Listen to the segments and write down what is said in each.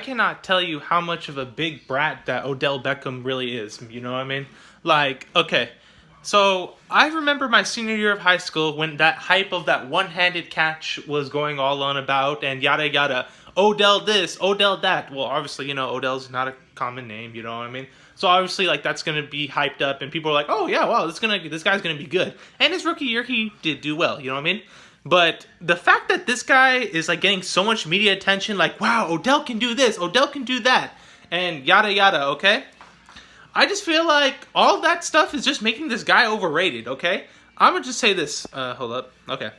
cannot tell you how much of a big brat that Odell Beckham really is. You know what I mean? Like, okay. So, I remember my senior year of high school when that hype of that one-handed catch was going all on about and yada yada. Odell this, Odell that. Well, obviously, Odell's not a common name, you know what I mean? So obviously, like, that's gonna be hyped up, and people are like, "Oh yeah, wow, this guy's gonna be good." And his rookie year, he did do well, you know what I mean? But the fact that this guy is like getting so much media attention, like, "Wow, Odell can do this, Odell can do that," and yada yada, okay? I just feel like all that stuff is just making this guy overrated, okay? I'm gonna just say this. Hold up. Okay.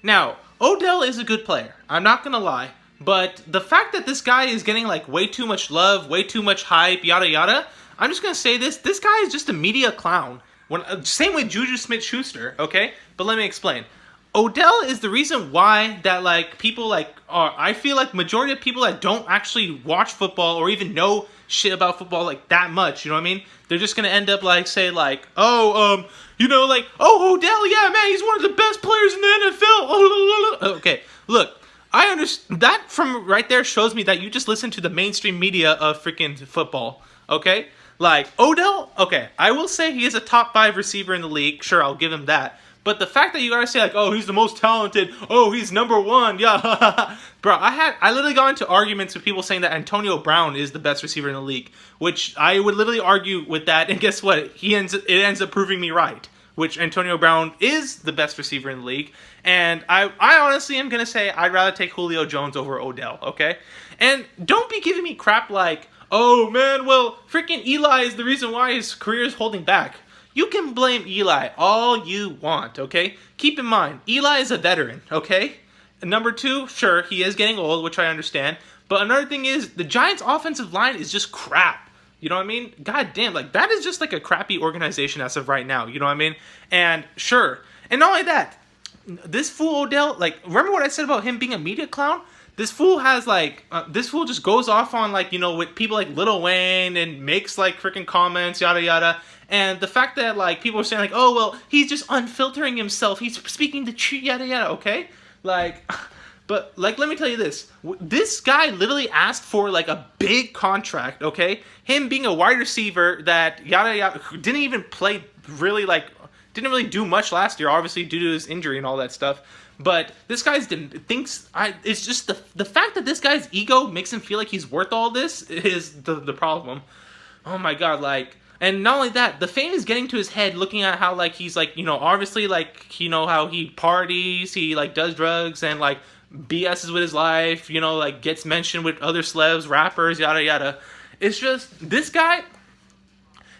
Now, Odell is a good player. I'm not gonna lie. But the fact that this guy is getting like way too much love, way too much hype, yada yada, I'm just gonna say this. This guy is just a media clown. Same with Juju Smith-Schuster, okay? But let me explain. Odell is the reason why that like people like I feel like majority of people that don't actually watch football or even know shit about football like that much, you know what I mean? They're just gonna end up like say like, oh, like, oh, Odell, yeah, man, he's one of the best players in the NFL. Okay, look, I understand that from right there shows me that you just listen to the mainstream media of freaking football, okay? Like Odell, okay, I will say he is a top 5 receiver in the league. Sure, I'll give him that. But the fact that you gotta say like, oh, he's the most talented, oh, he's number 1, yeah, bro, I literally got into arguments with people saying that Antonio Brown is the best receiver in the league, which I would literally argue with that, and guess what? It ends up proving me right, which Antonio Brown is the best receiver in the league, and I honestly am gonna say I'd rather take Julio Jones over Odell, okay? And don't be giving me crap like, oh man, well, freaking Eli is the reason why his career is holding back. You can blame Eli all you want, okay? Keep in mind, Eli is a veteran, okay? And number 2, sure, he is getting old, which I understand. But another thing is, the Giants' offensive line is just crap. You know what I mean? God damn, like, that is just like a crappy organization as of right now, you know what I mean? And sure, and not only that, this fool Odell, like, remember what I said about him being a media clown? This fool has, like, this fool just goes off on, like, with people like Lil Wayne and makes, like, freaking comments, yada, yada. And the fact that, like, people are saying, like, oh, well, he's just unfiltering himself. He's speaking the truth, yada, yada, okay? Like, but, like, let me tell you this. This guy literally asked for, like, a big contract, okay? Him being a wide receiver that, yada, yada, didn't even play really, like, didn't really do much last year, obviously, due to his injury and all that stuff. But this guy's it's just the fact that this guy's ego makes him feel like he's worth all this is the problem. Oh my god, like, and not only that, the fame is getting to his head looking at how, like, he's, like, obviously, like, how he parties, he, like, does drugs and, like, BS's with his life, like, gets mentioned with other celebs, rappers, yada yada. It's just, this guy,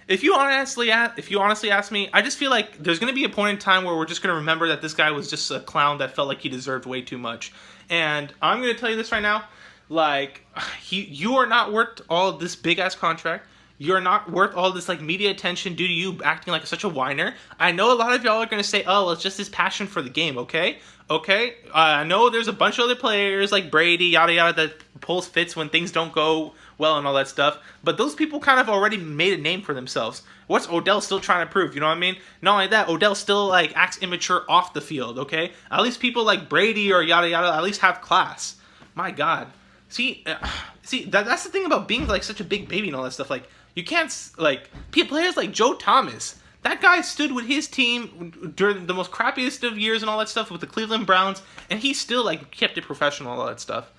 if you honestly ask me, I just feel like there's going to be a point in time where we're just going to remember that this guy was just a clown that felt like he deserved way too much. And I'm going to tell you this right now, like, you are not worth all this big-ass contract. You're not worth all this, like, media attention due to you acting like such a whiner. I know a lot of y'all are going to say, oh, well, it's just his passion for the game, okay? Okay? I know there's a bunch of other players like Brady, yada yada, that pulls fits when things don't go well and all that stuff. But those people kind of already made a name for themselves. What's Odell still trying to prove? You know what I mean? Not only that, Odell still, like, acts immature off the field, okay? At least people like Brady or yada yada at least have class. My God. See, that's the thing about being, like, such a big baby and all that stuff. Like, you can't, like, players like Joe Thomas. That guy stood with his team during the most crappiest of years and all that stuff with the Cleveland Browns, and he still, like, kept it professional and all that stuff.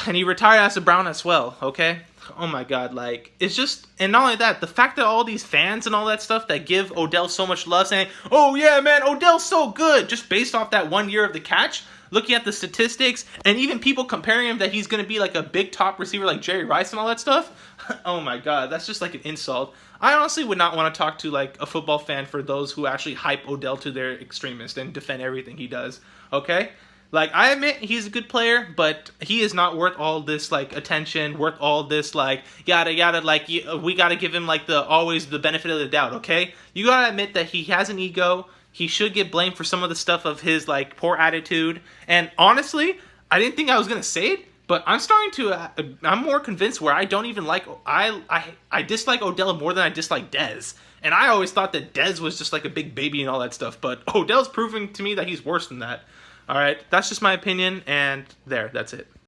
And he retired as a Brown as well, okay? Oh my god, like, it's just, and not only that, the fact that all these fans and all that stuff that give Odell so much love saying, oh yeah, man, Odell's so good, just based off that 1 year of the catch, looking at the statistics, and even people comparing him that he's going to be like a big top receiver like Jerry Rice and all that stuff, oh my god, that's just like an insult. I honestly would not want to talk to, like, a football fan for those who actually hype Odell to their extremist and defend everything he does, okay? Like, I admit he's a good player, but he is not worth all this, like, attention, worth all this, like, yada yada, like, we gotta give him, like, always the benefit of the doubt, okay? You gotta admit that he has an ego. He should get blamed for some of the stuff of his, like, poor attitude. And honestly, I didn't think I was gonna say it, but I'm starting to, I'm more convinced where I don't even like, I dislike Odell more than I dislike Dez. And I always thought that Dez was just like a big baby and all that stuff, but Odell's proving to me that he's worse than that. Alright, that's just my opinion, and that's it.